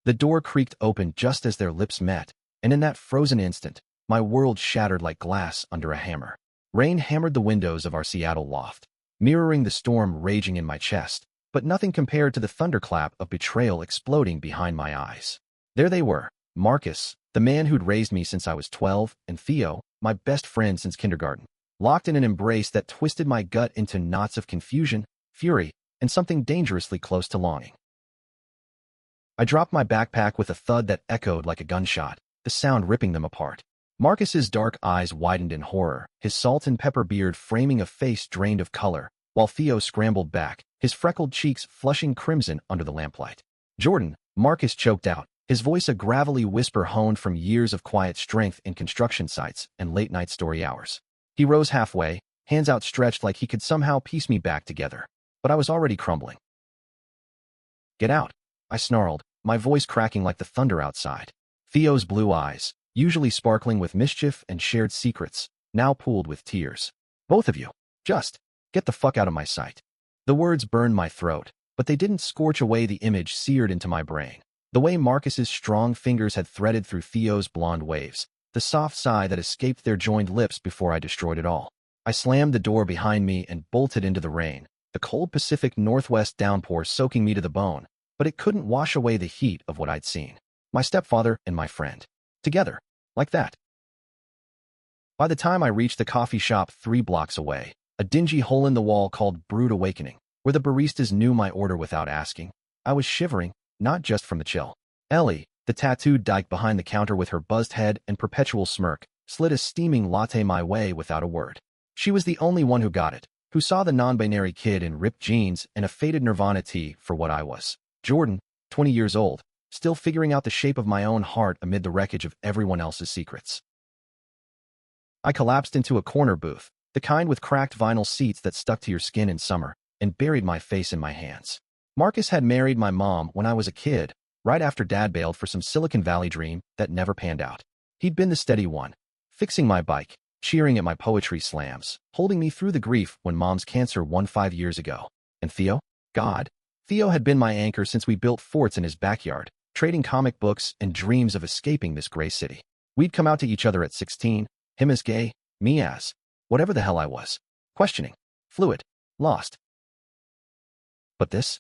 The door creaked open just as their lips met, and in that frozen instant, my world shattered like glass under a hammer. Rain hammered the windows of our Seattle loft, mirroring the storm raging in my chest, but nothing compared to the thunderclap of betrayal exploding behind my eyes. There they were, Marcus, the man who'd raised me since I was 12, and Theo, my best friend since kindergarten, locked in an embrace that twisted my gut into knots of confusion, fury, and something dangerously close to longing. I dropped my backpack with a thud that echoed like a gunshot, the sound ripping them apart. Marcus's dark eyes widened in horror, his salt and pepper beard framing a face drained of color, while Theo scrambled back, his freckled cheeks flushing crimson under the lamplight. "Jordan," Marcus choked out, his voice a gravelly whisper honed from years of quiet strength in construction sites and late-night story hours. He rose halfway, hands outstretched like he could somehow piece me back together. But I was already crumbling. "Get out," I snarled, my voice cracking like the thunder outside. Theo's blue eyes, usually sparkling with mischief and shared secrets, now pooled with tears. "Both of you, just get the fuck out of my sight." The words burned my throat, but they didn't scorch away the image seared into my brain. The way Marcus's strong fingers had threaded through Theo's blonde waves, the soft sigh that escaped their joined lips before I destroyed it all. I slammed the door behind me and bolted into the rain, the cold Pacific Northwest downpour soaking me to the bone, but it couldn't wash away the heat of what I'd seen. My stepfather and my friend. Together. Like that. By the time I reached the coffee shop 3 blocks away, a dingy hole-in-the-wall called Brewed Awakening, where the baristas knew my order without asking, I was shivering, not just from the chill. Ellie, the tattooed dyke behind the counter with her buzzed head and perpetual smirk, slid a steaming latte my way without a word. She was the only one who got it, who saw the non-binary kid in ripped jeans and a faded Nirvana tee for what I was. Jordan, 20 years old, still figuring out the shape of my own heart amid the wreckage of everyone else's secrets. I collapsed into a corner booth, the kind with cracked vinyl seats that stuck to your skin in summer, and buried my face in my hands. Marcus had married my mom when I was a kid, right after Dad bailed for some Silicon Valley dream that never panned out. He'd been the steady one, fixing my bike, cheering at my poetry slams, holding me through the grief when Mom's cancer won 5 years ago. And Theo? God. Theo had been my anchor since we built forts in his backyard, trading comic books and dreams of escaping this gray city. We'd come out to each other at 16, him as gay, me as whatever the hell I was. Questioning. Fluid. Lost. But this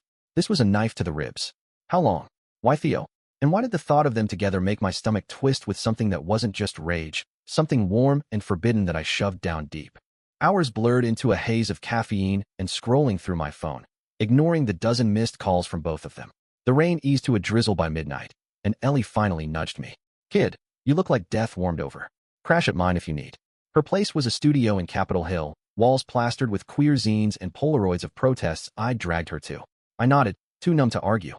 was a knife to the ribs. How long? Why Theo? And why did the thought of them together make my stomach twist with something that wasn't just rage, something warm and forbidden that I shoved down deep? Hours blurred into a haze of caffeine and scrolling through my phone, ignoring the dozen missed calls from both of them. The rain eased to a drizzle by midnight, and Ellie finally nudged me. "Kid, you look like death warmed over. Crash at mine if you need." Her place was a studio in Capitol Hill, walls plastered with queer zines and Polaroids of protests I'd dragged her to. I nodded, too numb to argue.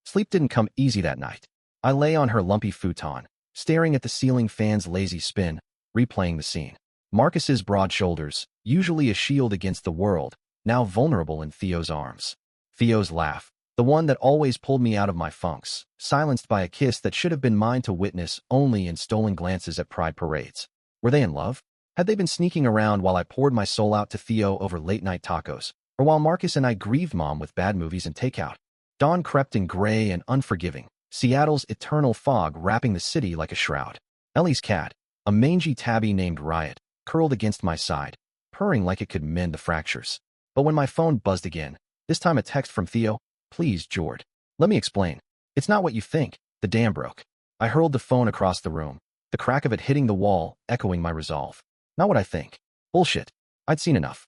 Sleep didn't come easy that night. I lay on her lumpy futon, staring at the ceiling fan's lazy spin, replaying the scene. Marcus's broad shoulders, usually a shield against the world, now vulnerable in Theo's arms. Theo's laugh, the one that always pulled me out of my funks, silenced by a kiss that should have been mine to witness only in stolen glances at pride parades. Were they in love? Had they been sneaking around while I poured my soul out to Theo over late-night tacos, or while Marcus and I grieved Mom with bad movies and takeout? Dawn crept in gray and unforgiving, Seattle's eternal fog wrapping the city like a shroud. Ellie's cat, a mangy tabby named Riot, curled against my side, purring like it could mend the fractures. But when my phone buzzed again, this time a text from Theo, "Please, Jord. Let me explain. It's not what you think. The dam broke." I hurled the phone across the room, the crack of it hitting the wall, echoing my resolve. Not what I think. Bullshit. I'd seen enough.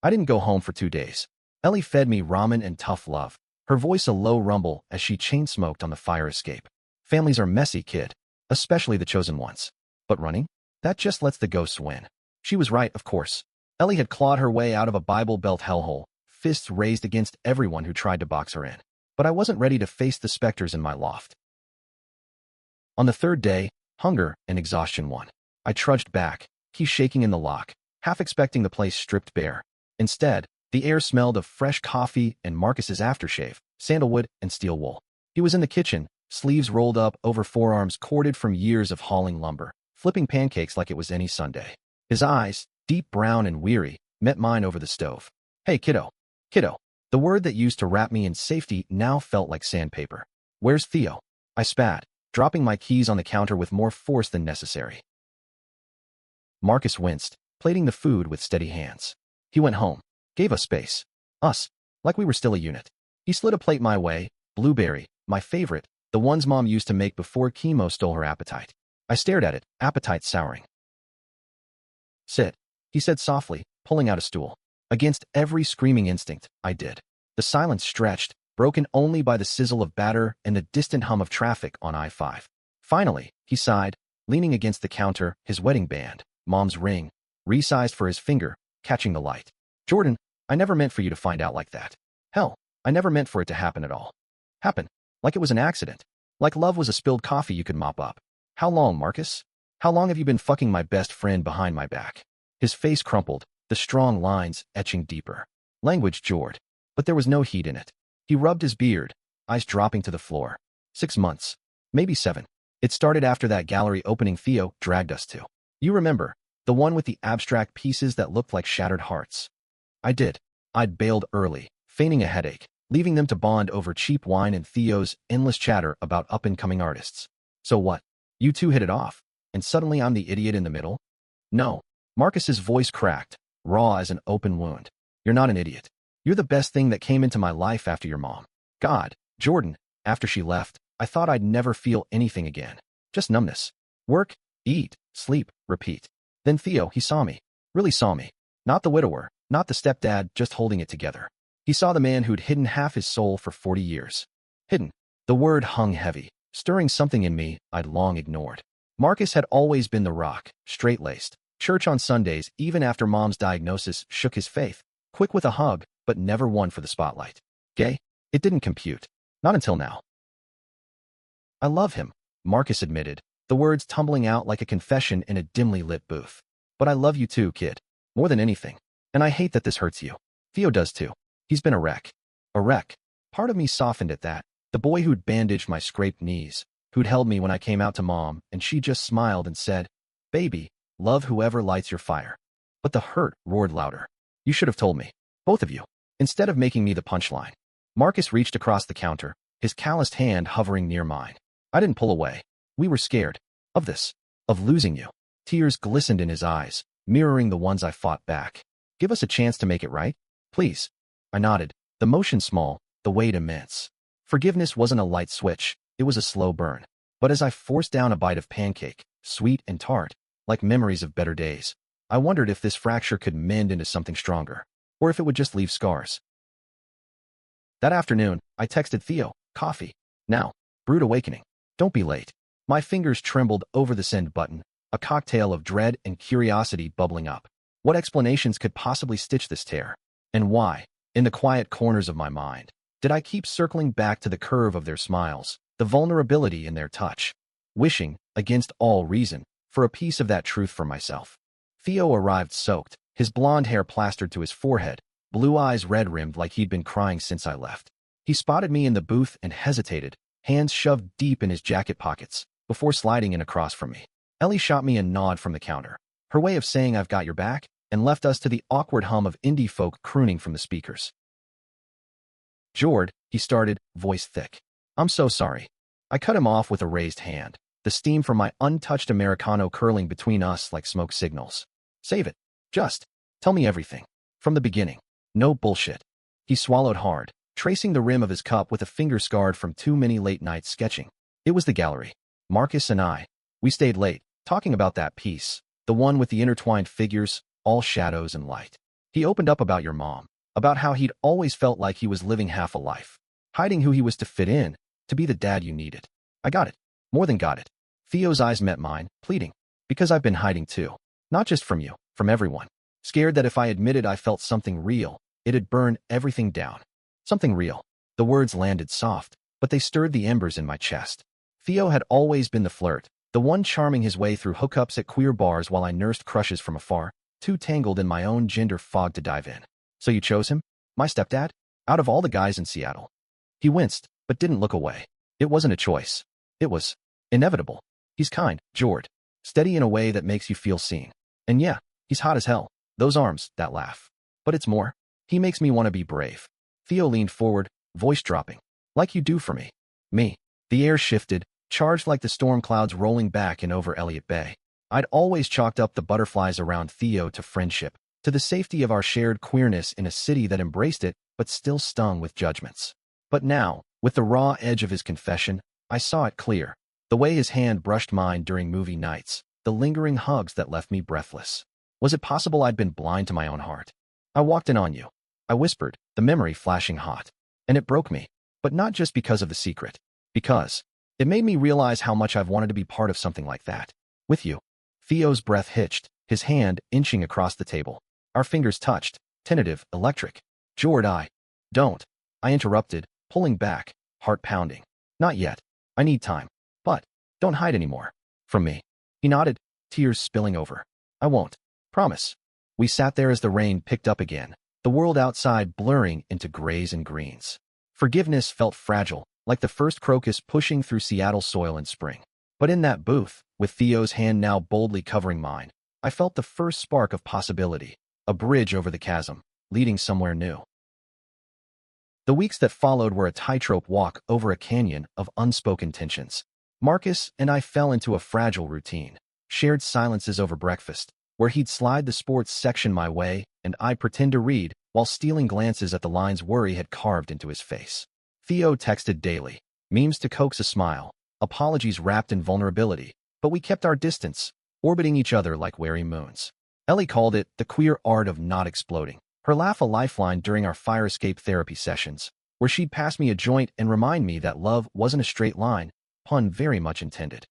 I didn't go home for 2 days. Ellie fed me ramen and tough love, her voice a low rumble as she chain-smoked on the fire escape. Families are messy, kid. Especially the chosen ones. But running? That just lets the ghosts win. She was right, of course. Ellie had clawed her way out of a Bible Belt hellhole, fists raised against everyone who tried to box her in. But I wasn't ready to face the specters in my loft. On the 3rd day, hunger and exhaustion won. I trudged back, keys shaking in the lock, half expecting the place stripped bare. Instead, the air smelled of fresh coffee and Marcus's aftershave, sandalwood and steel wool. He was in the kitchen, sleeves rolled up over forearms corded from years of hauling lumber, flipping pancakes like it was any Sunday. His eyes, deep brown and weary, met mine over the stove. "Hey, kiddo. Kiddo." The word that used to wrap me in safety now felt like sandpaper. Where's Theo? I spat, dropping my keys on the counter with more force than necessary. Marcus winced, plating the food with steady hands. He went home, gave us space. Us, like we were still a unit. He slid a plate my way, blueberry, my favorite, the ones Mom used to make before chemo stole her appetite. I stared at it, appetite souring. Sit, he said softly, pulling out a stool. Against every screaming instinct, I did. The silence stretched, broken only by the sizzle of batter and the distant hum of traffic on I-5. Finally, he sighed, leaning against the counter, his wedding band, Mom's ring, resized for his finger, catching the light. Jordan, I never meant for you to find out like that. Hell, I never meant for it to happen at all. Happen. Like it was an accident. Like love was a spilled coffee you could mop up. How long, Marcus? How long have you been fucking my best friend behind my back? His face crumpled, the strong lines etching deeper. Language jarred, but there was no heat in it. He rubbed his beard, eyes dropping to the floor. 6 months. Maybe 7. It started after that gallery opening Theo dragged us to. You remember, the one with the abstract pieces that looked like shattered hearts. I did. I'd bailed early, feigning a headache, leaving them to bond over cheap wine and Theo's endless chatter about up-and-coming artists. So what? You two hit it off, and suddenly I'm the idiot in the middle? No. Marcus's voice cracked, raw as an open wound. You're not an idiot. You're the best thing that came into my life after your mom. God, Jordan, after she left, I thought I'd never feel anything again. Just numbness. Work, eat, sleep, repeat. Then Theo, he saw me. Really saw me. Not the widower, not the stepdad, just holding it together. He saw the man who'd hidden half his soul for 40 years. Hidden. The word hung heavy, stirring something in me I'd long ignored. Marcus had always been the rock, straight-laced. Church on Sundays, even after Mom's diagnosis, shook his faith. Quick with a hug, but never one for the spotlight. Gay? It didn't compute. Not until now. I love him, Marcus admitted, the words tumbling out like a confession in a dimly lit booth. But I love you too, kid. More than anything. And I hate that this hurts you. Theo does too. He's been a wreck. A wreck. Part of me softened at that. The boy who'd bandaged my scraped knees, who'd held me when I came out to Mom, and she just smiled and said, "Baby, love whoever lights your fire." But the hurt roared louder. You should have told me. Both of you. Instead of making me the punchline. Marcus reached across the counter, his calloused hand hovering near mine. I didn't pull away. We were scared. Of this. Of losing you. Tears glistened in his eyes, mirroring the ones I fought back. Give us a chance to make it right? Please. I nodded, the motion small, the weight immense. Forgiveness wasn't a light switch, it was a slow burn. But as I forced down a bite of pancake, sweet and tart, like memories of better days, I wondered if this fracture could mend into something stronger, or if it would just leave scars. That afternoon, I texted Theo, coffee. Now. Brewed awakening. Don't be late. My fingers trembled over the send button, a cocktail of dread and curiosity bubbling up. What explanations could possibly stitch this tear? And why, in the quiet corners of my mind, did I keep circling back to the curve of their smiles, the vulnerability in their touch, wishing, against all reason, for a piece of that truth for myself? Theo arrived soaked, his blonde hair plastered to his forehead, blue eyes red-rimmed like he'd been crying since I left. He spotted me in the booth and hesitated, hands shoved deep in his jacket pockets, before sliding in across from me. Ellie shot me a nod from the counter, her way of saying I've got your back, and left us to the awkward hum of indie folk crooning from the speakers. Jord, he started, voice thick. I'm so sorry. I cut him off with a raised hand, the steam from my untouched Americano curling between us like smoke signals. Save it. Just tell me everything. From the beginning. No bullshit. He swallowed hard, tracing the rim of his cup with a finger scarred from too many late nights sketching. It was the gallery. Marcus and I. We stayed late, talking about that piece, the one with the intertwined figures, all shadows and light. He opened up about your mom, about how he'd always felt like he was living half a life, hiding who he was to fit in, to be the dad you needed. I got it. More than got it. Theo's eyes met mine, pleading. Because I've been hiding too. Not just from you, from everyone. Scared that if I admitted I felt something real, it'd burn everything down. Something real. The words landed soft, but they stirred the embers in my chest. Theo had always been the flirt, the one charming his way through hookups at queer bars while I nursed crushes from afar, too tangled in my own gender fog to dive in. So you chose him? My stepdad? Out of all the guys in Seattle. He winced, but didn't look away. It wasn't a choice. It was inevitable. He's kind, Jord. Steady in a way that makes you feel seen. And yeah, he's hot as hell. Those arms, that laugh. But it's more. He makes me want to be brave. Theo leaned forward, voice dropping. Like you do for me. Me. The air shifted, charged like the storm clouds rolling back and over Elliott Bay. I'd always chalked up the butterflies around Theo to friendship, to the safety of our shared queerness in a city that embraced it but still stung with judgments. But now, with the raw edge of his confession, I saw it clear. The way his hand brushed mine during movie nights, the lingering hugs that left me breathless. Was it possible I'd been blind to my own heart? I walked in on you. I whispered, the memory flashing hot. And it broke me. But not just because of the secret. Because it made me realize how much I've wanted to be part of something like that. With you. Theo's breath hitched, his hand inching across the table. Our fingers touched, tentative, electric. Jord, don't. I interrupted, pulling back, heart pounding. Not yet. I need time. But don't hide anymore. From me. He nodded, tears spilling over. I won't. Promise. We sat there as the rain picked up again, the world outside blurring into grays and greens. Forgiveness felt fragile, like the first crocus pushing through Seattle soil in spring. But in that booth, with Theo's hand now boldly covering mine, I felt the first spark of possibility, a bridge over the chasm, leading somewhere new. The weeks that followed were a tightrope walk over a canyon of unspoken tensions. Marcus and I fell into a fragile routine, shared silences over breakfast, where he'd slide the sports section my way and I'd pretend to read while stealing glances at the lines worry had carved into his face. Theo texted daily, memes to coax a smile, apologies wrapped in vulnerability, but we kept our distance, orbiting each other like wary moons. Ellie called it the queer art of not exploding, her laugh a lifeline during our fire escape therapy sessions, where she'd pass me a joint and remind me that love wasn't a straight line, pun very much intended.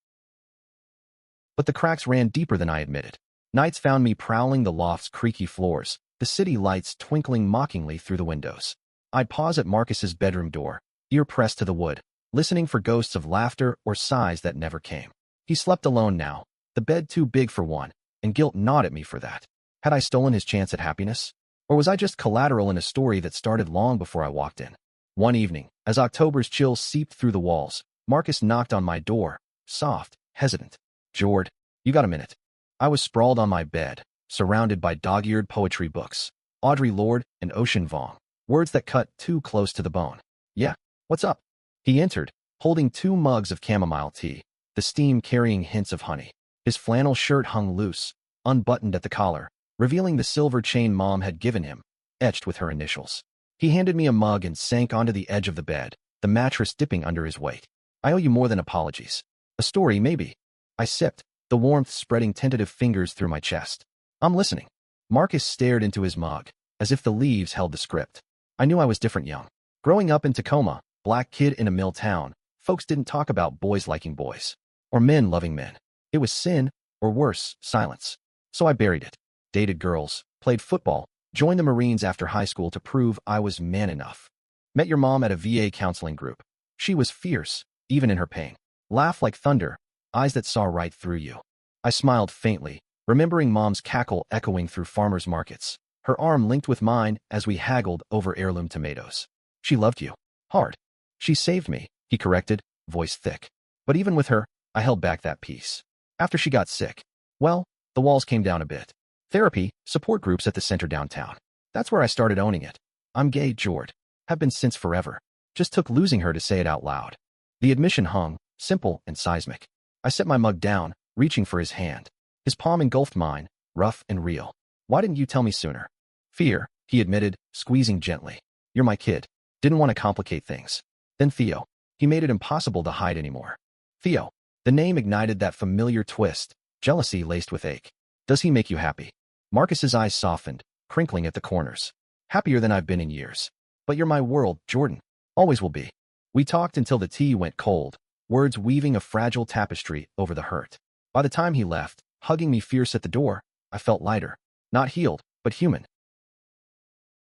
But the cracks ran deeper than I admitted. Nights found me prowling the loft's creaky floors, the city lights twinkling mockingly through the windows. I'd pause at Marcus's bedroom door, ear pressed to the wood, listening for ghosts of laughter or sighs that never came. He slept alone now, the bed too big for one, and guilt gnawed at me for that. Had I stolen his chance at happiness? Or was I just collateral in a story that started long before I walked in? One evening, as October's chill seeped through the walls, Marcus knocked on my door, soft, hesitant. Jord, you got a minute? I was sprawled on my bed, surrounded by dog-eared poetry books, Audre Lorde and Ocean Vuong, words that cut too close to the bone. Yeah, what's up? He entered, holding 2 mugs of chamomile tea, the steam carrying hints of honey. His flannel shirt hung loose, unbuttoned at the collar, revealing the silver chain Mom had given him, etched with her initials. He handed me a mug and sank onto the edge of the bed, the mattress dipping under his weight. I owe you more than apologies. A story, maybe. I sipped, the warmth spreading tentative fingers through my chest. I'm listening. Marcus stared into his mug, as if the leaves held the script. I knew I was different young. Growing up in Tacoma, black kid in a mill town, folks didn't talk about boys liking boys. Or men loving men. It was sin, or worse, silence. So I buried it. Dated girls, played football, joined the Marines after high school to prove I was man enough. Met your mom at a VA counseling group. She was fierce, even in her pain. Laughed like thunder, eyes that saw right through you. I smiled faintly, remembering Mom's cackle echoing through farmers' markets, her arm linked with mine as we haggled over heirloom tomatoes. She loved you. Hard. She saved me, he corrected, voice thick. But even with her, I held back that piece. After she got sick, well, the walls came down a bit. Therapy, support groups at the center downtown. That's where I started owning it. I'm gay, Jord. Have been since forever. Just took losing her to say it out loud. The admission hung, simple and seismic. I set my mug down, reaching for his hand. His palm engulfed mine, rough and real. Why didn't you tell me sooner? Fear, he admitted, squeezing gently. You're my kid. Didn't want to complicate things. Then Theo. He made it impossible to hide anymore. Theo. The name ignited that familiar twist, jealousy laced with ache. Does he make you happy? Marcus's eyes softened, crinkling at the corners. Happier than I've been in years. But you're my world, Jordan. Always will be. We talked until the tea went cold, words weaving a fragile tapestry over the hurt. By the time he left, hugging me fierce at the door, I felt lighter. Not healed, but human.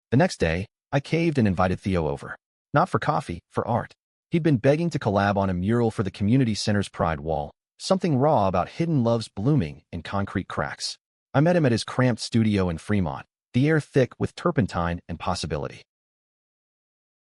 The next day, I caved and invited Theo over. Not for coffee, for art. He'd been begging to collab on a mural for the community center's pride wall, something raw about hidden loves blooming in concrete cracks. I met him at his cramped studio in Fremont, the air thick with turpentine and possibility.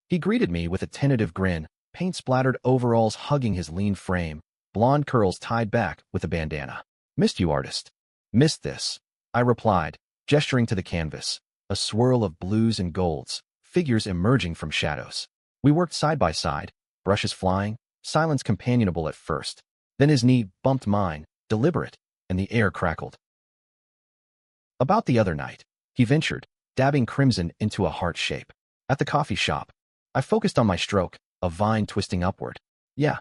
He greeted me with a tentative grin, paint-splattered overalls hugging his lean frame, blonde curls tied back with a bandana. Missed you, artist. Missed this, I replied, gesturing to the canvas, a swirl of blues and golds, figures emerging from shadows. We worked side by side, brushes flying, silence companionable at first. Then his knee bumped mine, deliberate, and the air crackled. About the other night, he ventured, dabbing crimson into a heart shape. At the coffee shop, I focused on my stroke, a vine twisting upward. Yeah,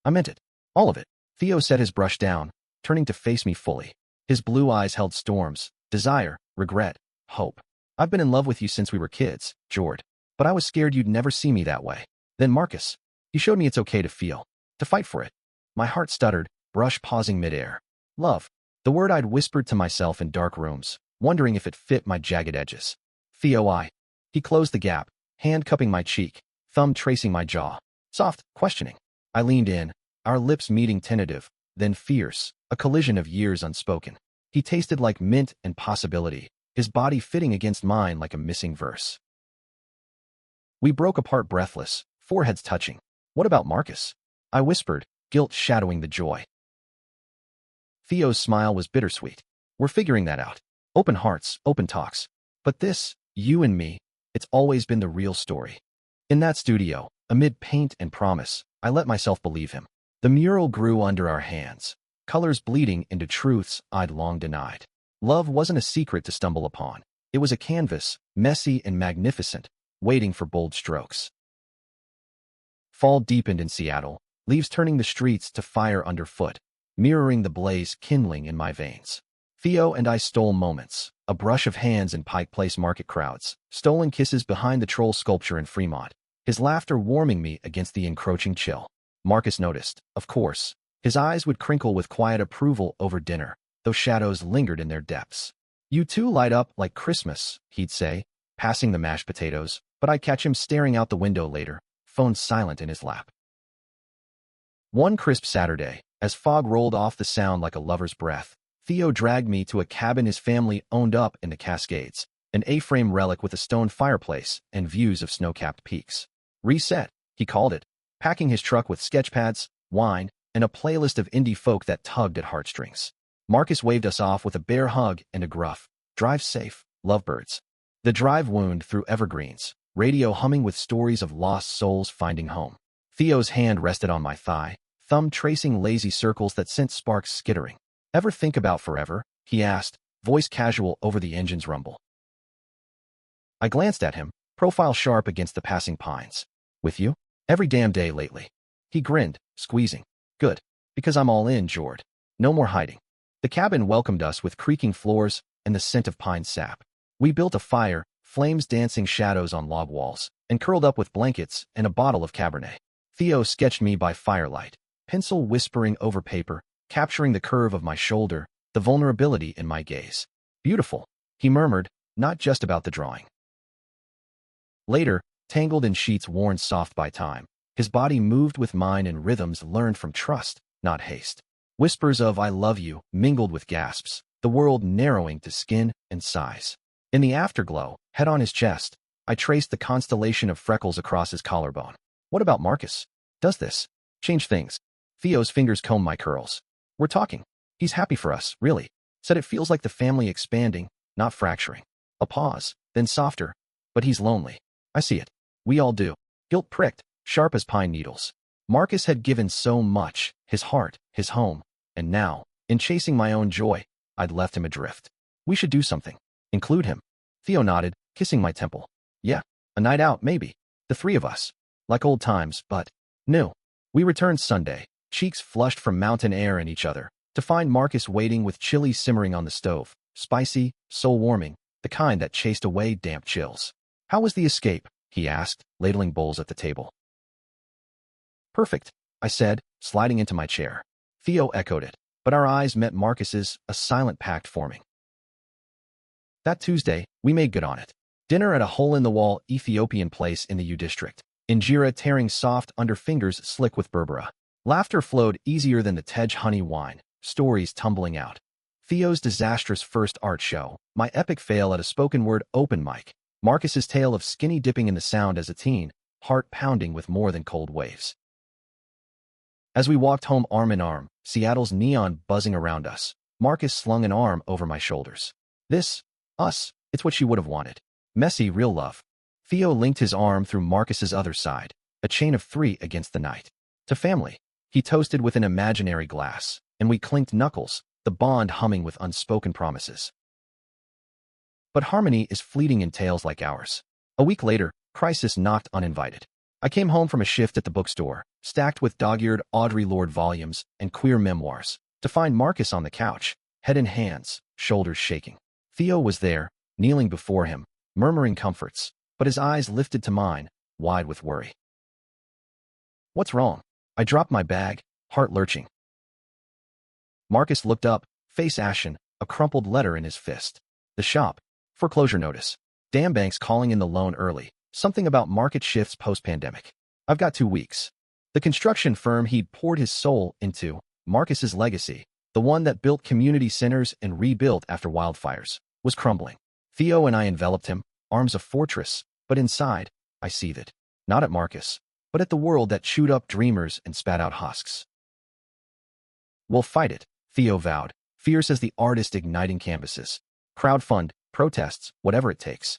I meant it. All of it. Theo set his brush down, turning to face me fully. His blue eyes held storms, desire, regret, hope. I've been in love with you since we were kids, Jord. But I was scared you'd never see me that way. Then Marcus. He showed me it's okay to feel, to fight for it. My heart stuttered, brush pausing midair. Love. The word I'd whispered to myself in dark rooms, wondering if it fit my jagged edges. Theo. He closed the gap, hand cupping my cheek, thumb tracing my jaw. Soft, questioning. I leaned in, our lips meeting tentative, then fierce, a collision of years unspoken. He tasted like mint and possibility, his body fitting against mine like a missing verse. We broke apart breathless, foreheads touching. What about Marcus? I whispered, guilt shadowing the joy. Theo's smile was bittersweet. We're figuring that out. Open hearts, open talks. But this, you and me, it's always been the real story. In that studio, amid paint and promise, I let myself believe him. The mural grew under our hands, colors bleeding into truths I'd long denied. Love wasn't a secret to stumble upon. It was a canvas, messy and magnificent, waiting for bold strokes. Fall deepened in Seattle, leaves turning the streets to fire underfoot, mirroring the blaze kindling in my veins. Theo and I stole moments, a brush of hands in Pike Place market crowds, stolen kisses behind the troll sculpture in Fremont, his laughter warming me against the encroaching chill. Marcus noticed, of course. His eyes would crinkle with quiet approval over dinner, though shadows lingered in their depths. You two light up like Christmas, he'd say, passing the mashed potatoes, but I'd catch him staring out the window later, phone silent in his lap. One crisp Saturday, as fog rolled off the sound like a lover's breath, Theo dragged me to a cabin his family owned up in the Cascades, an A-frame relic with a stone fireplace and views of snow-capped peaks. Reset, he called it, packing his truck with sketchpads, wine, and a playlist of indie folk that tugged at heartstrings. Marcus waved us off with a bear hug and a gruff, "Drive safe, lovebirds." The drive wound through evergreens, radio humming with stories of lost souls finding home. Theo's hand rested on my thigh, thumb tracing lazy circles that sent sparks skittering. Ever think about forever? He asked, voice casual over the engine's rumble. I glanced at him, profile sharp against the passing pines. With you? Every damn day lately. He grinned, squeezing. Good. Because I'm all in, Jord. No more hiding. The cabin welcomed us with creaking floors and the scent of pine sap. We built a fire, flames dancing shadows on log walls, and curled up with blankets and a bottle of Cabernet. Theo sketched me by firelight, pencil whispering over paper, capturing the curve of my shoulder, the vulnerability in my gaze. Beautiful, he murmured, not just about the drawing. Later, tangled in sheets worn soft by time, his body moved with mine in rhythms learned from trust, not haste. Whispers of "I love you" mingled with gasps, the world narrowing to skin and size. In the afterglow, head on his chest, I traced the constellation of freckles across his collarbone. What about Marcus? Does this change things? Theo's fingers combed my curls. We're talking. He's happy for us, really. Said it feels like the family expanding, not fracturing. A pause, then softer. But he's lonely. I see it. We all do. Guilt pricked, sharp as pine needles. Marcus had given so much, his heart, his home, and now, in chasing my own joy, I'd left him adrift. We should do something. Include him. Theo nodded, kissing my temple. Yeah, a night out, maybe. The three of us. Like old times, but new. We returned Sunday, cheeks flushed from mountain air and each other, to find Marcus waiting with chili simmering on the stove, spicy, soul-warming, the kind that chased away damp chills. How was the escape? He asked, ladling bowls at the table. Perfect, I said, sliding into my chair. Theo echoed it, but our eyes met Marcus's, a silent pact forming. That Tuesday, we made good on it. Dinner at a hole-in-the-wall Ethiopian place in the U District, injera tearing soft under fingers slick with berbera. Laughter flowed easier than the Tej honey wine, stories tumbling out. Theo's disastrous first art show, my epic fail at a spoken-word open mic, Marcus's tale of skinny dipping in the sound as a teen, heart pounding with more than cold waves. As we walked home arm in arm, Seattle's neon buzzing around us, Marcus slung an arm over my shoulders. This, us, it's what she would have wanted. Messy, real love. Theo linked his arm through Marcus's other side, a chain of 3 against the night. To family, he toasted with an imaginary glass, and we clinked knuckles, the bond humming with unspoken promises. But harmony is fleeting in tales like ours. A week later, crisis knocked uninvited. I came home from a shift at the bookstore, stacked with dog-eared Audre Lorde volumes and queer memoirs, to find Marcus on the couch, head in hands, shoulders shaking. Theo was there, kneeling before him, murmuring comforts, but his eyes lifted to mine, wide with worry. "What's wrong?" I dropped my bag, heart lurching. Marcus looked up, face ashen, a crumpled letter in his fist. The shop. Foreclosure notice. Damn banks calling in the loan early. Something about market shifts post-pandemic. I've got 2 weeks. The construction firm he'd poured his soul into, Marcus's legacy, the one that built community centers and rebuilt after wildfires, was crumbling. Theo and I enveloped him, arms a fortress, but inside, I seethed. Not at Marcus, but at the world that chewed up dreamers and spat out husks. "We'll fight it," Theo vowed, fierce as the artist igniting canvases. "Crowdfund, protests, whatever it takes."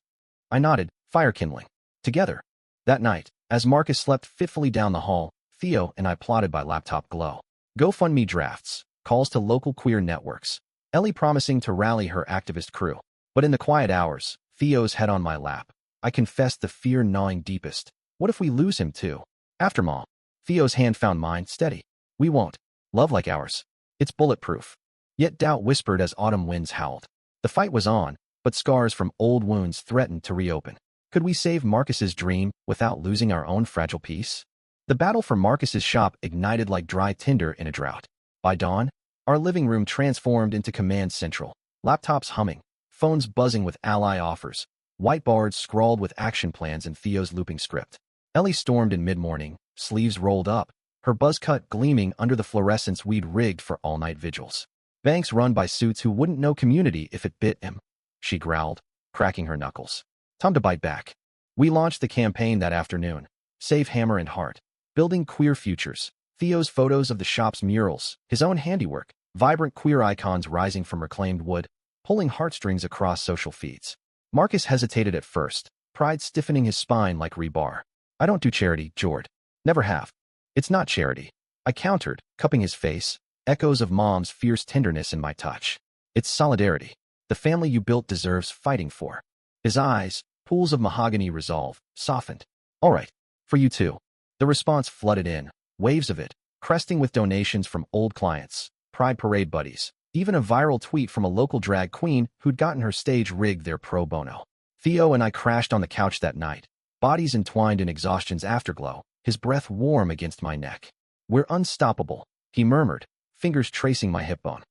I nodded, fire kindling. Together. That night, as Marcus slept fitfully down the hall, Theo and I plotted by laptop glow. GoFundMe drafts, calls to local queer networks, Ellie promising to rally her activist crew. But in the quiet hours, Theo's head on my lap, I confessed the fear gnawing deepest. What if we lose him too? After Mom. Theo's hand found mine, steady. "We won't. Love like ours. It's bulletproof." Yet doubt whispered as autumn winds howled. The fight was on, but scars from old wounds threatened to reopen. Could we save Marcus's dream without losing our own fragile peace? The battle for Marcus's shop ignited like dry tinder in a drought. By dawn, our living room transformed into command central, laptops humming, phones buzzing with ally offers, whiteboards scrawled with action plans and Theo's looping script. Ellie stormed in mid-morning, sleeves rolled up, her buzz cut gleaming under the fluorescence we'd rigged for all-night vigils. "Banks run by suits who wouldn't know community if it bit him," she growled, cracking her knuckles. Time to bite back. We launched the campaign that afternoon. Save Hammer and Heart. Building queer futures. Theo's photos of the shop's murals, his own handiwork, vibrant queer icons rising from reclaimed wood, pulling heartstrings across social feeds. Marcus hesitated at first, pride stiffening his spine like rebar. "I don't do charity, Jord. Never have." "It's not charity," I countered, cupping his face, echoes of Mom's fierce tenderness in my touch. "It's solidarity. The family you built deserves fighting for." His eyes, pools of mahogany resolve, softened. "All right, for you too." The response flooded in, waves of it, cresting with donations from old clients, Pride Parade buddies, even a viral tweet from a local drag queen who'd gotten her stage rigged there pro bono. Theo and I crashed on the couch that night, bodies entwined in exhaustion's afterglow, his breath warm against my neck. "We're unstoppable," he murmured, fingers tracing my hip bone.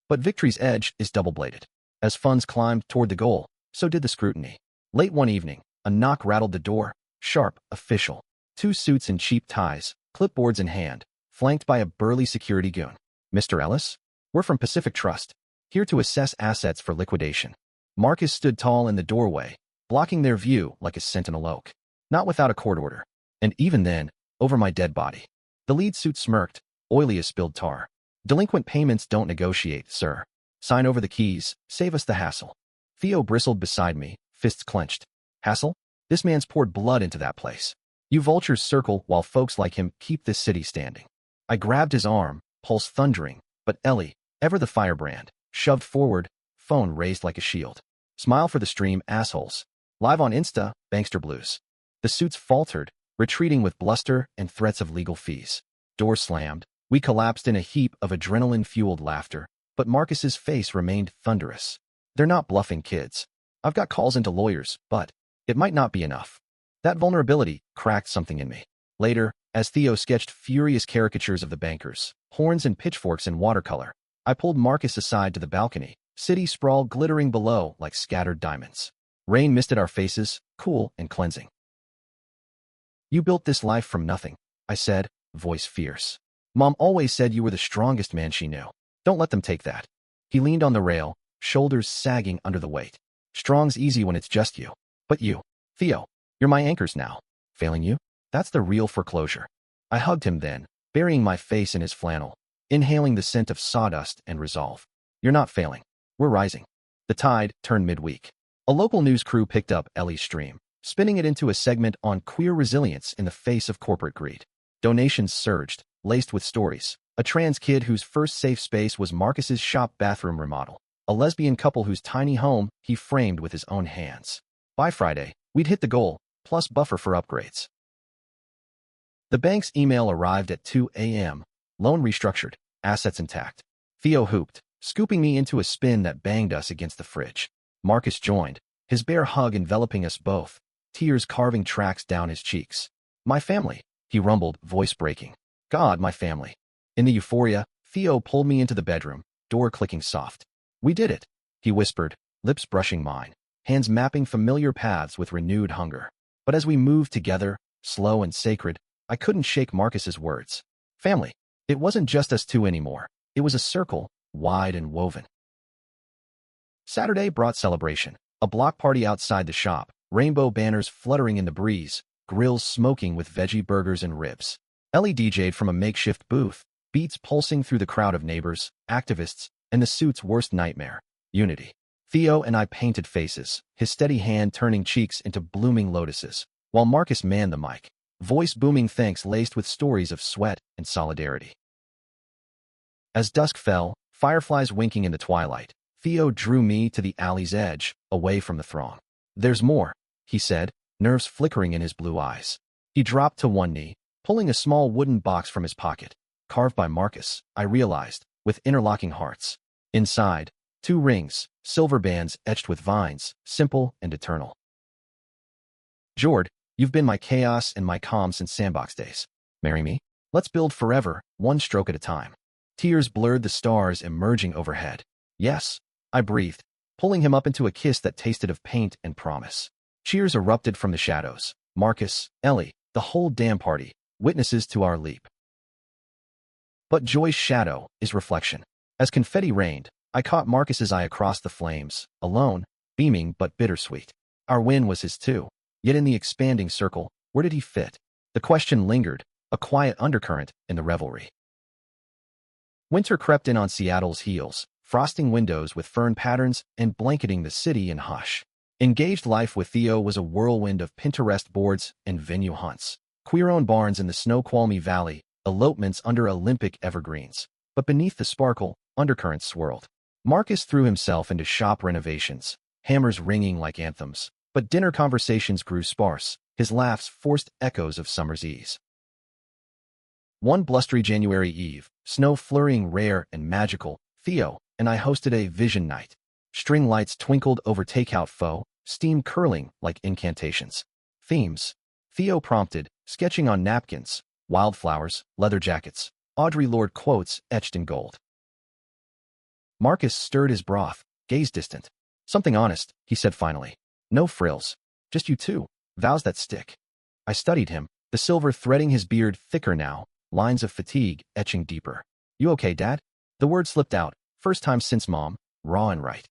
But victory's edge is double-bladed. As funds climbed toward the goal, so did the scrutiny. Late one evening, a knock rattled the door, sharp, official. 2 suits and cheap ties, clipboards in hand, flanked by a burly security goon. "Mr. Ellis? We're from Pacific Trust, here to assess assets for liquidation." Marcus stood tall in the doorway, blocking their view like a sentinel oak. Not without a court order. And even then, over my dead body. The lead suit smirked, oily as spilled tar. "Delinquent payments don't negotiate, sir. Sign over the keys, save us the hassle." Theo bristled beside me, fists clenched. "Hassle? This man's poured blood into that place. You vultures circle while folks like him keep this city standing." I grabbed his arm, pulse thundering, but Ellie, ever the firebrand, shoved forward, phone raised like a shield. "Smile for the stream, assholes. Live on Insta, Bankster Blues." The suits faltered, retreating with bluster and threats of legal fees. Door slammed. We collapsed in a heap of adrenaline-fueled laughter, but Marcus's face remained thunderous. "They're not bluffing, kids. I've got calls into lawyers, but it might not be enough." That vulnerability cracked something in me. Later, as Theo sketched furious caricatures of the bankers, horns and pitchforks in watercolor, I pulled Marcus aside to the balcony, city sprawl glittering below like scattered diamonds. Rain misted our faces, cool and cleansing. "You built this life from nothing," I said, voice fierce. "Mom always said you were the strongest man she knew. Don't let them take that." He leaned on the rail, shoulders sagging under the weight. "Strong's easy when it's just you. But you, Theo, you're my anchors now. Failing you? That's the real foreclosure." I hugged him then, burying my face in his flannel, inhaling the scent of sawdust and resolve. "You're not failing. We're rising." The tide turned midweek. A local news crew picked up Ellie's stream, spinning it into a segment on queer resilience in the face of corporate greed. Donations surged, laced with stories. A trans kid whose first safe space was Marcus's shop bathroom remodel. A lesbian couple whose tiny home he framed with his own hands. By Friday, we'd hit the goal, plus buffer for upgrades. The bank's email arrived at 2 a.m. Loan restructured, assets intact. Theo hooped, scooping me into a spin that banged us against the fridge. Marcus joined, his bare hug enveloping us both, tears carving tracks down his cheeks. My family, he rumbled, voice breaking. God, my family. In the euphoria, Theo pulled me into the bedroom, door clicking soft. We did it, he whispered, lips brushing mine, hands mapping familiar paths with renewed hunger. But as we moved together, slow and sacred, I couldn't shake Marcus's words. Family. It wasn't just us two anymore. It was a circle, wide and woven. Saturday brought celebration. A block party outside the shop, rainbow banners fluttering in the breeze, grills smoking with veggie burgers and ribs. Ellie DJ'd from a makeshift booth, beats pulsing through the crowd of neighbors, activists, and the suit's worst nightmare, unity. Theo and I painted faces, his steady hand turning cheeks into blooming lotuses, while Marcus manned the mic, voice booming thanks laced with stories of sweat and solidarity. As dusk fell, fireflies winking in the twilight, Theo drew me to the alley's edge, away from the throng. There's more, he said, nerves flickering in his blue eyes. He dropped to one knee, pulling a small wooden box from his pocket, carved by Marcus, I realized, with interlocking hearts. Inside, 2 rings, silver bands etched with vines, simple and eternal. Jord, you've been my chaos and my calm since sandbox days. Marry me? Let's build forever, one stroke at a time. Tears blurred the stars emerging overhead. Yes, I breathed, pulling him up into a kiss that tasted of paint and promise. Cheers erupted from the shadows. Marcus, Ellie, the whole damn party, witnesses to our leap. But joy's shadow is reflection. As confetti rained, I caught Marcus's eye across the flames, alone, beaming but bittersweet. Our win was his too. Yet in the expanding circle, where did he fit? The question lingered, a quiet undercurrent in the revelry. Winter crept in on Seattle's heels, frosting windows with fern patterns and blanketing the city in hush. Engaged life with Theo was a whirlwind of Pinterest boards and venue hunts. Queer-owned barns in the Snoqualmie Valley, elopements under Olympic evergreens. But beneath the sparkle, undercurrents swirled. Marcus threw himself into shop renovations, hammers ringing like anthems. But dinner conversations grew sparse, his laughs forced echoes of summer's ease. One blustery January eve, snow flurrying rare and magical, Theo and I hosted a vision night. String lights twinkled over takeout pho, steam curling like incantations. Themes. Theo prompted, sketching on napkins, wildflowers, leather jackets, Audre Lorde quotes etched in gold. Marcus stirred his broth, gaze distant. Something honest, he said finally. No frills. Just you two. Vows that stick. I studied him, the silver threading his beard thicker now, lines of fatigue etching deeper. You okay, Dad? The word slipped out, first time since Mom, raw and right.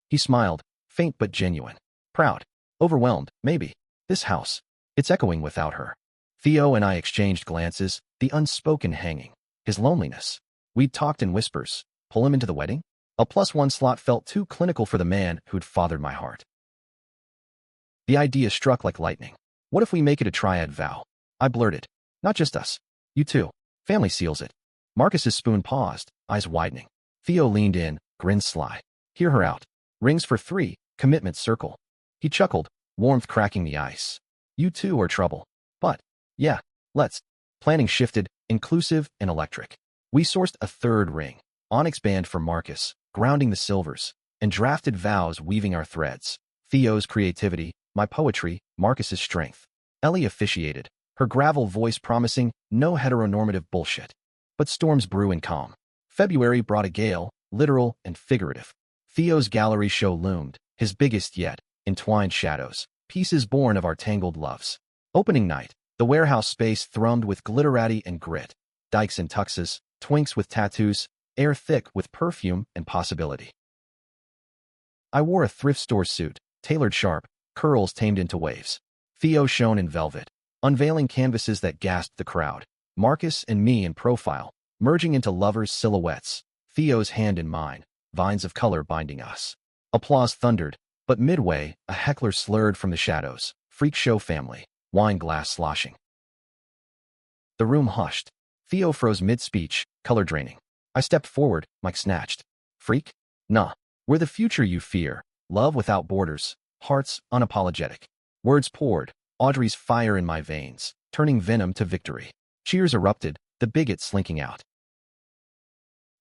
He smiled, faint but genuine. Proud. Overwhelmed, maybe. This house. It's echoing without her. Theo and I exchanged glances, the unspoken hanging. His loneliness. We'd talked in whispers. Pull him into the wedding? A +1 slot felt too clinical for the man who'd fathered my heart. The idea struck like lightning. What if we make it a triad vow? I blurted. Not just us. You too. Family seals it. Marcus's spoon paused, eyes widening. Theo leaned in, grinned sly. Hear her out. Rings for 3, commitment circle. He chuckled, warmth cracking the ice. You two are trouble. But, yeah, let's. Planning shifted, inclusive and electric. We sourced a 3rd ring, onyx band for Marcus, grounding the silvers, and drafted vows weaving our threads. Theo's creativity, my poetry, Marcus's strength. Ellie officiated, her gravel voice promising no heteronormative bullshit. But storms brew in calm. February brought a gale, literal and figurative. Theo's gallery show loomed, his biggest yet, entwined shadows, pieces born of our tangled loves. Opening night, the warehouse space thrummed with glitterati and grit. Dykes and tuxes, twinks with tattoos, air thick with perfume and possibility. I wore a thrift store suit, tailored sharp, curls tamed into waves. Theo shone in velvet, unveiling canvases that gasped the crowd. Marcus and me in profile, merging into lovers' silhouettes. Theo's hand in mine, vines of color binding us. Applause thundered, but midway, a heckler slurred from the shadows. Freak show family. Wine glass sloshing. The room hushed. Theo froze mid-speech, color draining. I stepped forward, mic snatched. Freak? Nah. We're the future you fear. Love without borders. Hearts unapologetic. Words poured. Audrey's fire in my veins, turning venom to victory. Cheers erupted, the bigot slinking out.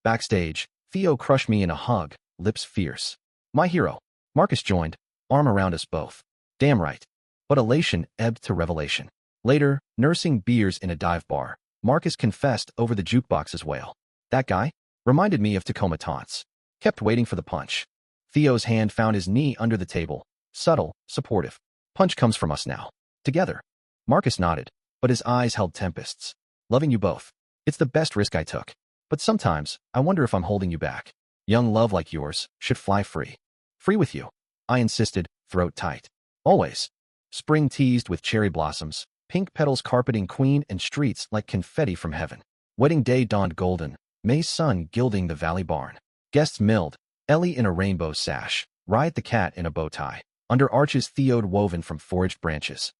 Backstage, Theo crushed me in a hug, lips fierce. My hero. Marcus joined, arm around us both. Damn right. But elation ebbed to revelation. Later, nursing beers in a dive bar, Marcus confessed over the jukebox's wail. That guy? Reminded me of Tacoma taunts. Kept waiting for the punch. Theo's hand found his knee under the table. Subtle, supportive. Punch comes from us now. Together. Marcus nodded, but his eyes held tempests. Loving you both. It's the best risk I took. But sometimes, I wonder if I'm holding you back. Young love like yours should fly free. Free with you. I insisted, throat tight. Always. Spring teased with cherry blossoms, pink petals carpeting queen and streets like confetti from heaven. Wedding day dawned golden, May's sun gilding the valley barn. Guests milled, Ellie in a rainbow sash, Riot the cat in a bow tie, under arches Theod woven from foraged branches.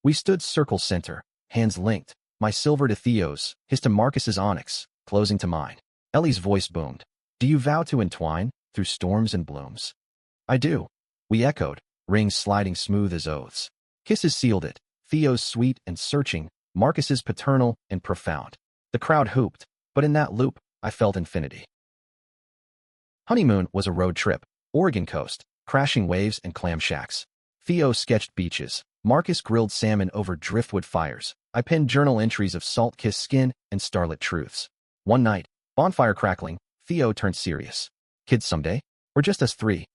We stood circle center, hands linked, my silver to Theo's, his to Marcus's onyx, closing to mine. Ellie's voice boomed. Do you vow to entwine, through storms and blooms? I do. We echoed, rings sliding smooth as oaths. Kisses sealed it, Theo's sweet and searching, Marcus's paternal and profound. The crowd hooped, but in that loop, I felt infinity. Honeymoon was a road trip, Oregon coast, crashing waves and clam shacks. Theo sketched beaches, Marcus grilled salmon over driftwood fires. I penned journal entries of salt-kissed skin and starlit truths. One night, bonfire crackling, Theo turned serious. Kids someday? Or just us three?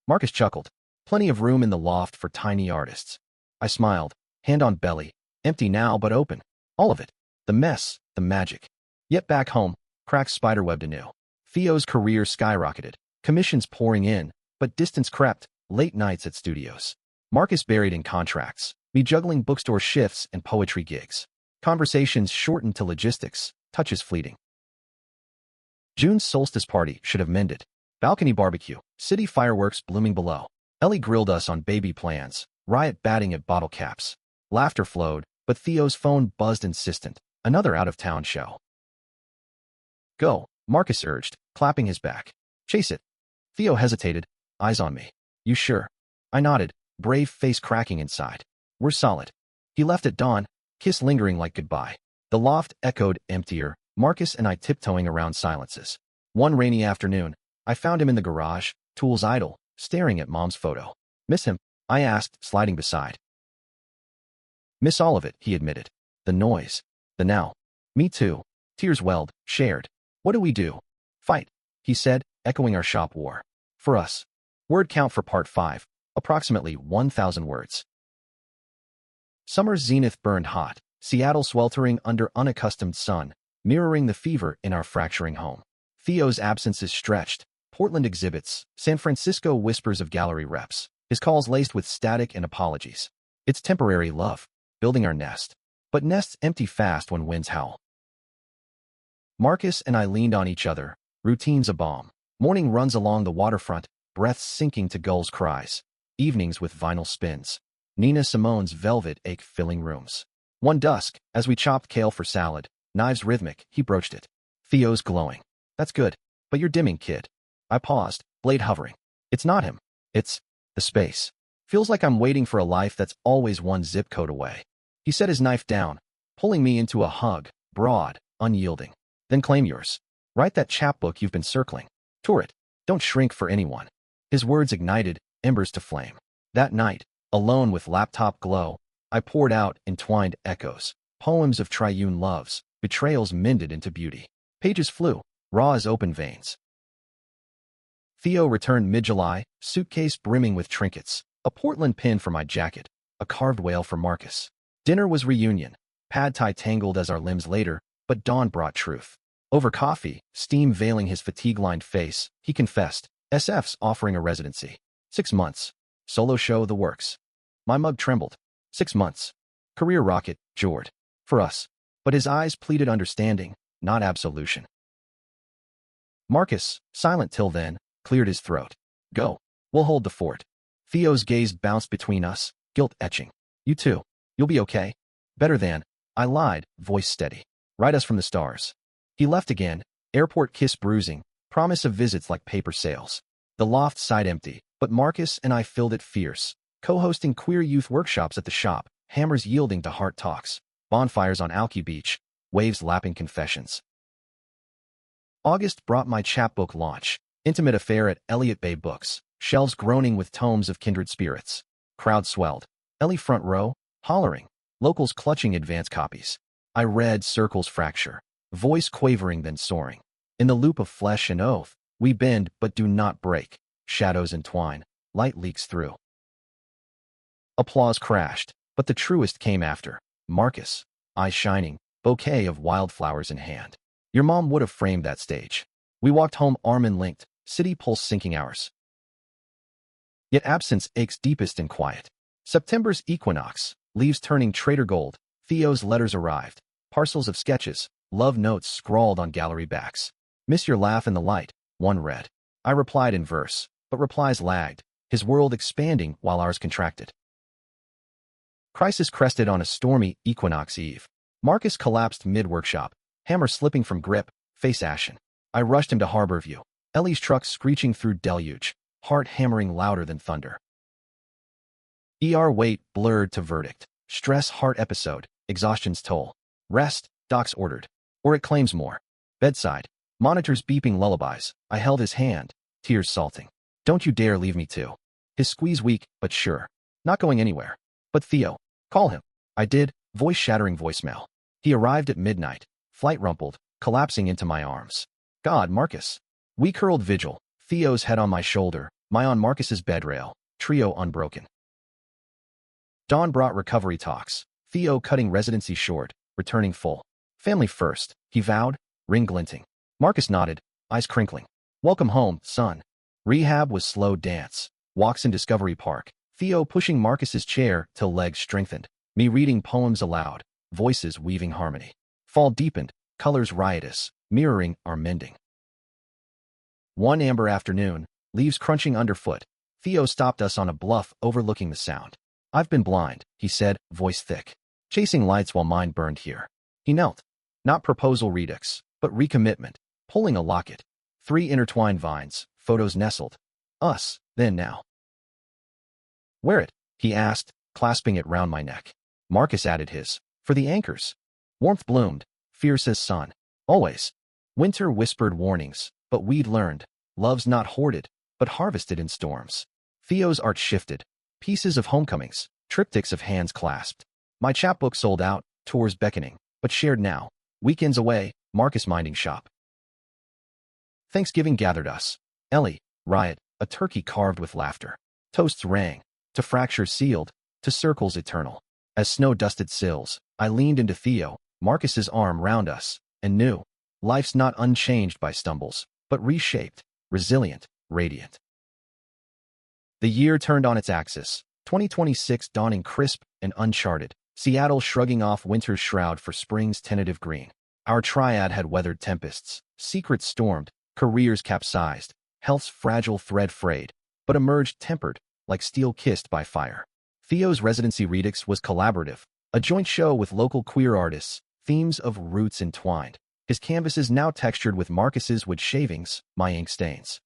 Marcus chuckled. Plenty of room in the loft for tiny artists. I smiled, hand on belly, empty now but open. All of it. The mess, the magic. Yet back home, cracks spiderwebbed anew. Theo's career skyrocketed, commissions pouring in, but distance crept, late nights at studios. Marcus buried in contracts, me juggling bookstore shifts and poetry gigs. Conversations shortened to logistics, touches fleeting. June's solstice party should have mended. Balcony barbecue, city fireworks blooming below. Ellie grilled us on baby plans, Riot batting at bottle caps. Laughter flowed, but Theo's phone buzzed insistent. Another out-of-town show. Go, Marcus urged, clapping his back. Chase it. Theo hesitated, eyes on me. You sure? I nodded, brave face cracking inside. We're solid. He left at dawn, kiss lingering like goodbye. The loft echoed emptier, Marcus and I tiptoeing around silences. One rainy afternoon, I found him in the garage, tools idle, staring at Mom's photo. Miss him? I asked, sliding beside. Miss all of it, he admitted. The noise. The now. Me too. Tears welled, shared. What do we do? Fight, he said, echoing our shop war. For us. Word count for part 5, approximately 1,000 words. Summer's zenith burned hot, Seattle sweltering under unaccustomed sun, mirroring the fever in our fracturing home. Theo's absences stretched, Portland exhibits, San Francisco whispers of gallery reps, his calls laced with static and apologies. It's temporary love, building our nest. But nests empty fast when winds howl. Marcus and I leaned on each other, routines a balm. Morning runs along the waterfront, breaths sinking to gulls' cries. Evenings with vinyl spins. Nina Simone's velvet ache filling rooms. One dusk, as we chopped kale for salad, knives rhythmic, he broached it. Theo's glowing. That's good, but you're dimming, kid. I paused, blade hovering. It's not him. It's the space. Feels like I'm waiting for a life that's always one zip code away. He set his knife down, pulling me into a hug, broad, unyielding. Then claim yours. Write that chapbook you've been circling. Tour it. Don't shrink for anyone. His words ignited, embers to flame. That night, alone with laptop glow, I poured out entwined echoes, poems of triune loves, betrayals mended into beauty. Pages flew, raw as open veins. Theo returned mid-July, suitcase brimming with trinkets, a Portland pin for my jacket, a carved whale for Marcus. Dinner was reunion, pad thai tangled as our limbs later, but dawn brought truth. Over coffee, steam veiling his fatigue-lined face, he confessed, SF's offering a residency. 6 months. Solo show the works. My mug trembled. 6 months. Career rocket, Jord. For us. But his eyes pleaded understanding, not absolution. Marcus, silent till then, cleared his throat. Go. We'll hold the fort. Theo's gaze bounced between us, guilt etching. You too. You'll be okay. Better than. I lied, voice steady. Write us from the stars. He left again, airport kiss bruising, promise of visits like paper sales. The loft side empty, but Marcus and I filled it fierce, co-hosting queer youth workshops at the shop, hammers yielding to heart talks, bonfires on Alki Beach, waves lapping confessions. August brought my chapbook launch, intimate affair at Elliott Bay Books, shelves groaning with tomes of kindred spirits. Crowd swelled. Ellie front row, hollering, locals clutching advance copies. I read circles fracture, voice quavering then soaring. In the loop of flesh and oath, we bend but do not break. Shadows entwine, light leaks through. Applause crashed, but the truest came after. Marcus, eyes shining, bouquet of wildflowers in hand. Your mom would have framed that stage. We walked home arm in linked, city pulse sinking hours. Yet absence aches deepest in quiet. September's equinox, leaves turning traitor gold. Theo's letters arrived, parcels of sketches, love notes scrawled on gallery backs. Miss your laugh in the light, one read. I replied in verse, but replies lagged, his world expanding while ours contracted. Crisis crested on a stormy equinox eve. Marcus collapsed mid-workshop, hammer slipping from grip, face ashen. I rushed him to Harborview, Ellie's truck screeching through deluge, heart hammering louder than thunder. ER wait blurred to verdict, stress heart episode, exhaustion's toll. Rest, docs ordered. Or it claims more. Bedside, monitors beeping lullabies. I held his hand, tears salting. Don't you dare leave me too. His squeeze weak, but sure. Not going anywhere. But Theo, call him. I did, voice shattering voicemail. He arrived at midnight, flight rumpled, collapsing into my arms. God, Marcus. We curled vigil, Theo's head on my shoulder, my on Marcus's bedrail, trio unbroken. Dawn brought recovery talks, Theo cutting residency short, returning full. Family first, he vowed, ring glinting. Marcus nodded, eyes crinkling. Welcome home, son. Rehab was slow dance, walks in Discovery Park, Theo pushing Marcus's chair till legs strengthened, me reading poems aloud, voices weaving harmony. Fall deepened, colors riotous, mirroring our mending. One amber afternoon, leaves crunching underfoot, Theo stopped us on a bluff overlooking the sound. I've been blind, he said, voice thick, chasing lights while mine burned here. He knelt. Not proposal redux, but recommitment, pulling a locket. 3 intertwined vines, photos nestled. Us, then now. Wear it, he asked, clasping it round my neck. Marcus added his. For the anchors. Warmth bloomed, fierce as sun. Always. Winter whispered warnings, but we'd learned. Love's not hoarded, but harvested in storms. Theo's art shifted. Pieces of homecomings, triptychs of hands clasped. My chapbook sold out, tours beckoning, but shared now. Weekends away, Marcus minding shop. Thanksgiving gathered us. Ellie, riot, a turkey carved with laughter. Toasts rang, to fractures sealed, to circles eternal. As snow dusted sills, I leaned into Theo, Marcus's arm round us, and knew, life's not unchanged by stumbles, but reshaped, resilient, radiant. The year turned on its axis, 2026 dawning crisp and uncharted, Seattle shrugging off winter's shroud for spring's tentative green. Our triad had weathered tempests, secrets stormed, careers capsized, health's fragile thread frayed, but emerged tempered, like steel kissed by fire. Theo's residency redux was collaborative, a joint show with local queer artists, themes of roots entwined. His canvases now textured with Marcus's wood shavings, my ink stains.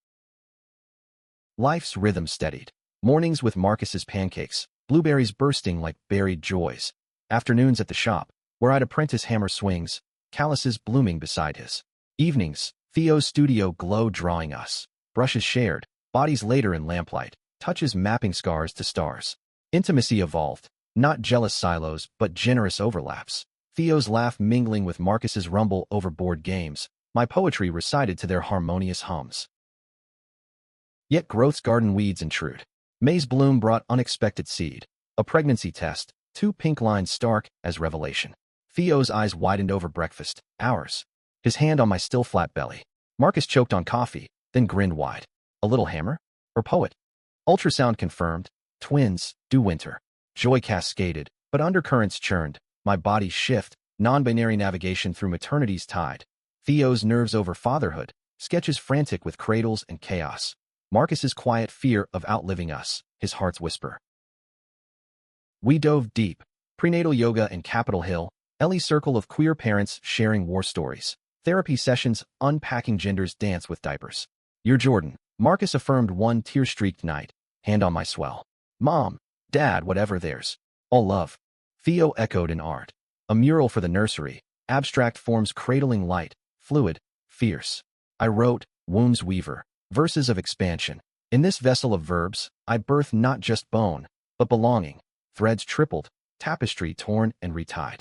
Life's rhythm steadied. Mornings with Marcus's pancakes, blueberries bursting like buried joys. Afternoons at the shop, where I'd apprentice hammer swings, calluses blooming beside his. Evenings, Theo's studio glow drawing us. Brushes shared, bodies later in lamplight, touches mapping scars to stars. Intimacy evolved, not jealous silos, but generous overlaps. Theo's laugh mingling with Marcus's rumble over board games, my poetry recited to their harmonious hums. Yet growth's garden weeds intrude. May's bloom brought unexpected seed, a pregnancy test, 2 pink lines stark as revelation. Theo's eyes widened over breakfast, ours. His hand on my still flat belly. Marcus choked on coffee, then grinned wide. A little hammer? Or poet? Ultrasound confirmed. Twins, due winter. Joy cascaded, but undercurrents churned. My body shift, non-binary navigation through maternity's tide. Theo's nerves over fatherhood, sketches frantic with cradles and chaos. Marcus's quiet fear of outliving us, his heart's whisper. We dove deep. Prenatal yoga in Capitol Hill, Ellie's circle of queer parents sharing war stories, therapy sessions unpacking gender's dance with diapers. You're Jordan, Marcus affirmed one tear-streaked night, hand on my swell. Mom, Dad, whatever theirs. All love. Theo echoed in art. A mural for the nursery, abstract forms cradling light, fluid, fierce. I wrote, Womb's Weaver, verses of expansion. In this vessel of verbs, I birth not just bone, but belonging, threads tripled, tapestry torn and retied.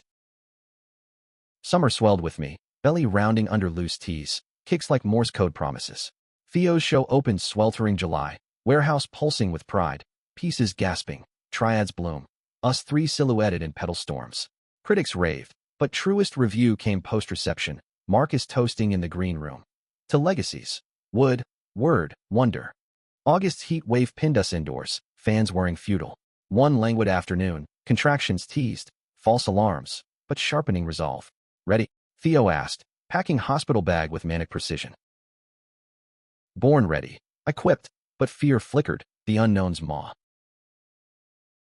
Summer swelled with me, belly rounding under loose tees, kicks like Morse code promises. Theo's show opened sweltering July, warehouse pulsing with pride, pieces gasping, triads bloom, us three silhouetted in petal storms. Critics raved, but truest review came post-reception, Marcus toasting in the green room. To legacies. Wood, word, wonder. August's heat wave pinned us indoors, fans whirring futile. One languid afternoon, contractions teased, false alarms, but sharpening resolve. Ready? Theo asked, packing hospital bag with manic precision. Born ready, I quipped, but fear flickered, the unknown's maw.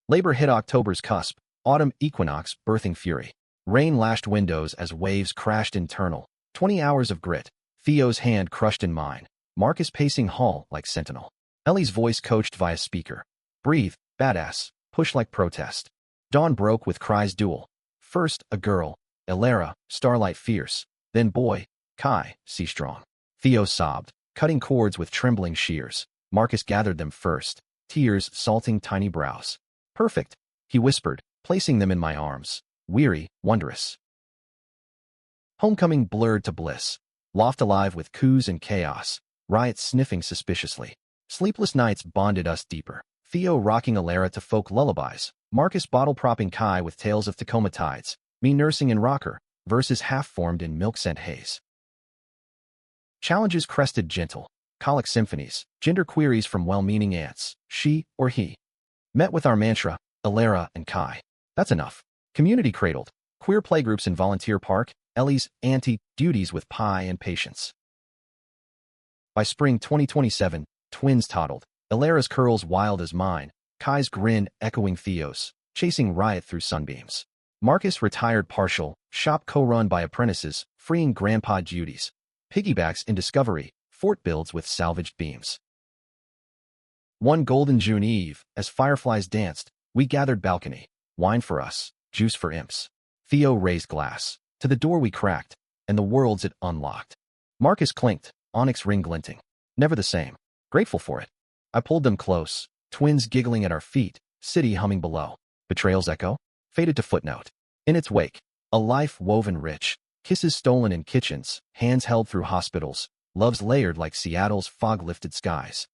Labor hit October's cusp, autumn equinox birthing fury. Rain lashed windows as waves crashed internal. 20 hours of grit, Theo's hand crushed in mine, Marcus pacing hall like sentinel. Ellie's voice coached via speaker. Breathe, badass, push like protest. Dawn broke with cries dual. First, a girl, Elara, starlight fierce. Then boy, Kai, sea strong. Theo sobbed, cutting cords with trembling shears. Marcus gathered them first, tears salting tiny brows. Perfect, he whispered, placing them in my arms. Weary, wondrous. Homecoming blurred to bliss. Loft alive with coups and chaos. Riots sniffing suspiciously. Sleepless nights bonded us deeper. Theo rocking Elara to folk lullabies. Marcus bottle-propping Kai with tales of Tacoma tides. Me nursing in rocker, verses half-formed in milk-scent haze. Challenges crested gentle. Colic symphonies. Gender queries from well-meaning aunts. She or he. Met with our mantra, Elara and Kai. That's enough. Community cradled. Queer playgroups in Volunteer Park. Ellie's anti-duties with pie and patience. By spring 2027, twins toddled. Elara's curls wild as mine. Kai's grin echoing Theo's, chasing riot through sunbeams. Marcus retired partial, shop co-run by apprentices, freeing grandpa duties. Piggybacks in Discovery, fort builds with salvaged beams. One golden June eve, as fireflies danced, we gathered balcony. Wine for us, juice for imps. Theo raised glass. To the door we cracked, and the worlds it unlocked. Marcus clinked, onyx ring glinting. Never the same. Grateful for it. I pulled them close, twins giggling at our feet, city humming below. Betrayal's echo? Faded to footnote. In its wake, a life woven rich, kisses stolen in kitchens, hands held through hospitals, loves layered like Seattle's fog-lifted skies.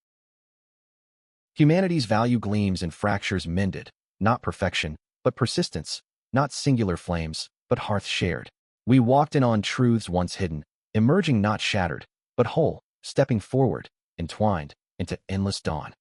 Humanity's value gleams in fractures mended, not perfection, but persistence, not singular flames, but hearth shared. We walked in on truths once hidden, emerging not shattered, but whole, stepping forward, entwined, into endless dawn.